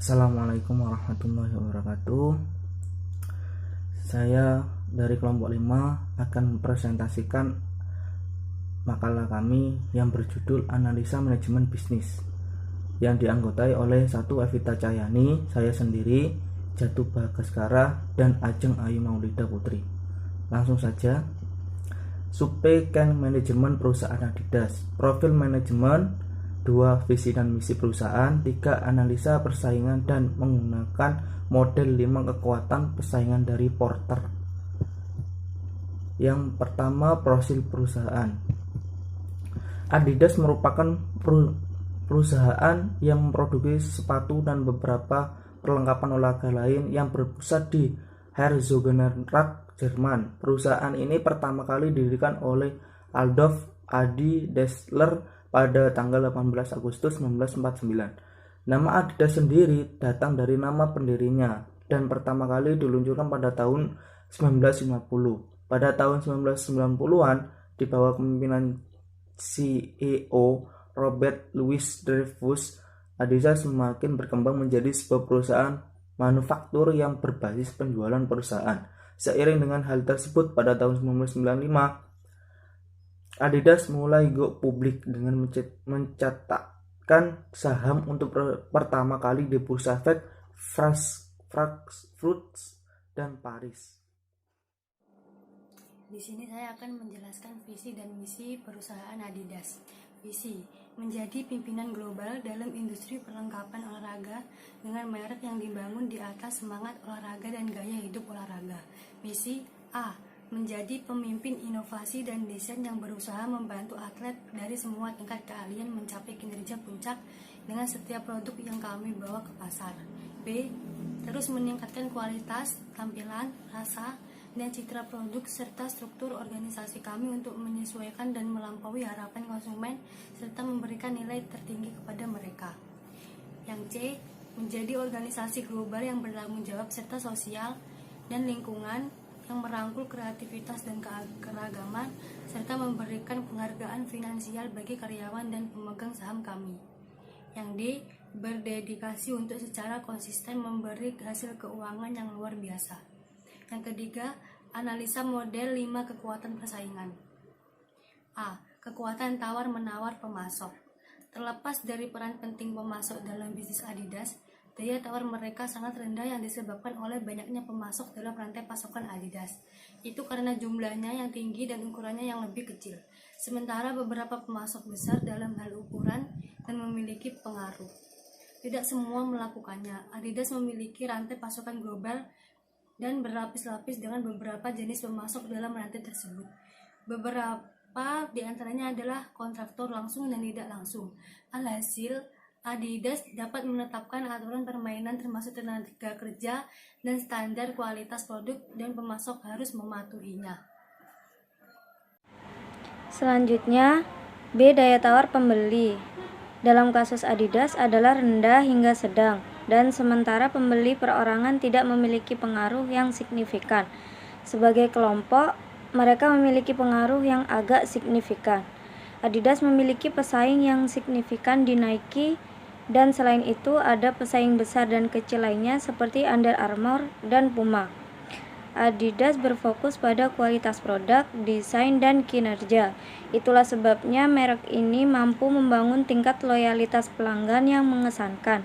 Assalamualaikum warahmatullahi wabarakatuh. Saya dari kelompok 5 akan mempresentasikan makalah kami yang berjudul Analisa Manajemen Bisnis, yang dianggotai oleh satu Evita Cahyani, saya sendiri, Jatuh Bagaskara, dan Ajeng Ayu Maulida Putri. Langsung saja. Supply-chain manajemen perusahaan Adidas. Profil manajemen. 2. Visi dan misi perusahaan. 3. Analisa persaingan dan menggunakan model 5 kekuatan persaingan dari Porter. Yang pertama, profil perusahaan. Adidas merupakan perusahaan yang memproduksi sepatu dan beberapa perlengkapan olahraga lain yang berpusat di Herzogenaurach, Jerman. Perusahaan ini pertama kali didirikan oleh Adolf Adi Dassler pada tanggal 18 Agustus 1949. Nama Adidas sendiri datang dari nama pendirinya dan pertama kali diluncurkan pada tahun 1950. Pada tahun 1990-an, di bawah kepemimpinan CEO Robert Louis Dreyfus, Adidas semakin berkembang menjadi sebuah perusahaan manufaktur yang berbasis penjualan perusahaan. Seiring dengan hal tersebut, pada tahun 1995, Adidas mulai go publik dengan mencatatkan saham untuk pertama kali di bursa efek Frankfurt dan Paris. Di sini saya akan menjelaskan visi dan misi perusahaan Adidas. Visi: menjadi pimpinan global dalam industri perlengkapan olahraga dengan merek yang dibangun di atas semangat olahraga dan gaya hidup olahraga. Misi: A. Menjadi pemimpin inovasi dan desain yang berusaha membantu atlet dari semua tingkat keahlian mencapai kinerja puncak dengan setiap produk yang kami bawa ke pasar. B. Terus meningkatkan kualitas, tampilan, rasa, dan citra produk serta struktur organisasi kami untuk menyesuaikan dan melampaui harapan konsumen serta memberikan nilai tertinggi kepada mereka. Yang C. Menjadi organisasi global yang bertanggung jawab serta sosial dan lingkungan yang merangkul kreativitas dan keragaman serta memberikan penghargaan finansial bagi karyawan dan pemegang saham kami. Yang D. Berdedikasi untuk secara konsisten memberi hasil keuangan yang luar biasa. Yang ketiga, analisa model 5 kekuatan persaingan. A. Kekuatan tawar-menawar pemasok. Terlepas dari peran penting pemasok dalam bisnis Adidas, daya tawar mereka sangat rendah yang disebabkan oleh banyaknya pemasok dalam rantai pasokan Adidas. Itu karena jumlahnya yang tinggi dan ukurannya yang lebih kecil. Sementara beberapa pemasok besar dalam hal ukuran dan memiliki pengaruh. Tidak semua melakukannya. Adidas memiliki rantai pasokan global dan berlapis-lapis dengan beberapa jenis pemasok dalam rantai tersebut. Beberapa di antaranya adalah kontraktor langsung dan tidak langsung. Alhasil, Adidas dapat menetapkan aturan permainan termasuk tenaga kerja dan standar kualitas produk dan pemasok harus mematuhinya. Selanjutnya, B. Daya tawar pembeli. Dalam kasus Adidas adalah rendah hingga sedang, dan sementara pembeli perorangan tidak memiliki pengaruh yang signifikan. Sebagai kelompok, mereka memiliki pengaruh yang agak signifikan. Adidas memiliki pesaing yang signifikan di Nike, dan selain itu ada pesaing besar dan kecil lainnya seperti Under Armour dan Puma. Adidas berfokus pada kualitas produk, desain, dan kinerja. Itulah sebabnya merek ini mampu membangun tingkat loyalitas pelanggan yang mengesankan.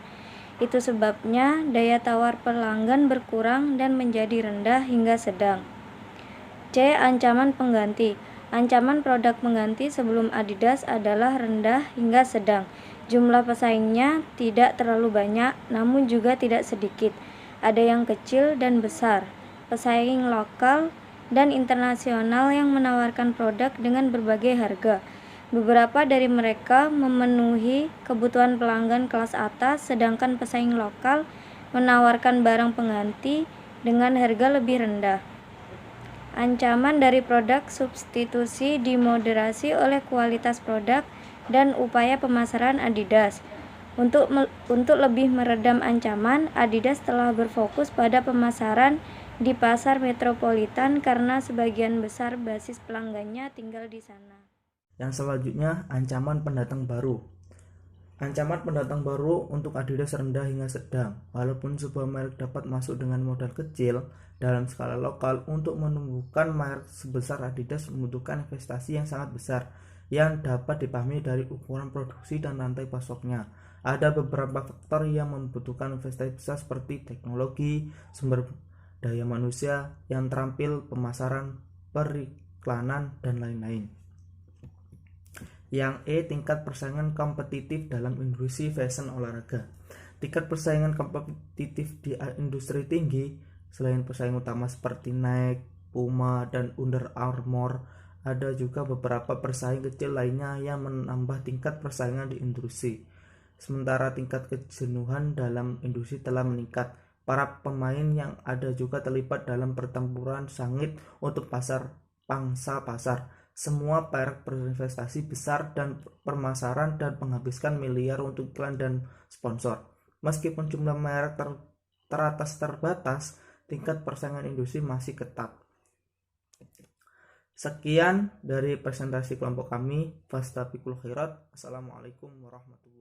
Itu sebabnya daya tawar pelanggan berkurang dan menjadi rendah hingga sedang. C. Ancaman pengganti. Ancaman produk pengganti sebelum Adidas adalah rendah hingga sedang. Jumlah pesaingnya tidak terlalu banyak, namun juga tidak sedikit. Ada yang kecil dan besar, pesaing lokal dan internasional yang menawarkan produk dengan berbagai harga. Beberapa dari mereka memenuhi kebutuhan pelanggan kelas atas, sedangkan pesaing lokal menawarkan barang pengganti dengan harga lebih rendah. Ancaman dari produk substitusi dimoderasi oleh kualitas produk dan upaya pemasaran Adidas. Untuk lebih meredam ancaman, Adidas telah berfokus pada pemasaran di pasar metropolitan karena sebagian besar basis pelanggannya tinggal di sana. Yang selanjutnya, ancaman pendatang baru. Ancaman pendatang baru untuk Adidas rendah hingga sedang. Walaupun sebuah merek dapat masuk dengan modal kecil dalam skala lokal, untuk menumbuhkan merek sebesar Adidas membutuhkan investasi yang sangat besar yang dapat dipahami dari ukuran produksi dan rantai pasoknya. Ada beberapa faktor yang membutuhkan investasi besar seperti teknologi, sumber daya manusia yang terampil, pemasaran, periklanan, dan lain-lain. Yang tingkat persaingan kompetitif dalam industri fashion olahraga. Tingkat persaingan kompetitif di industri tinggi. Selain pesaing utama seperti Nike, Puma, dan Under Armour, ada juga beberapa pesaing kecil lainnya yang menambah tingkat persaingan di industri. Sementara tingkat kejenuhan dalam industri telah meningkat, para pemain yang ada juga terlibat dalam pertempuran sengit untuk pangsa pasar. Semua merek berinvestasi besar dan pemasaran dan menghabiskan miliar untuk iklan dan sponsor. Meskipun jumlah merek teratas terbatas, tingkat persaingan industri masih ketat. Sekian dari presentasi kelompok kami. Fastabiqul khairat. Assalamualaikum warahmatullahi wabarakatuh.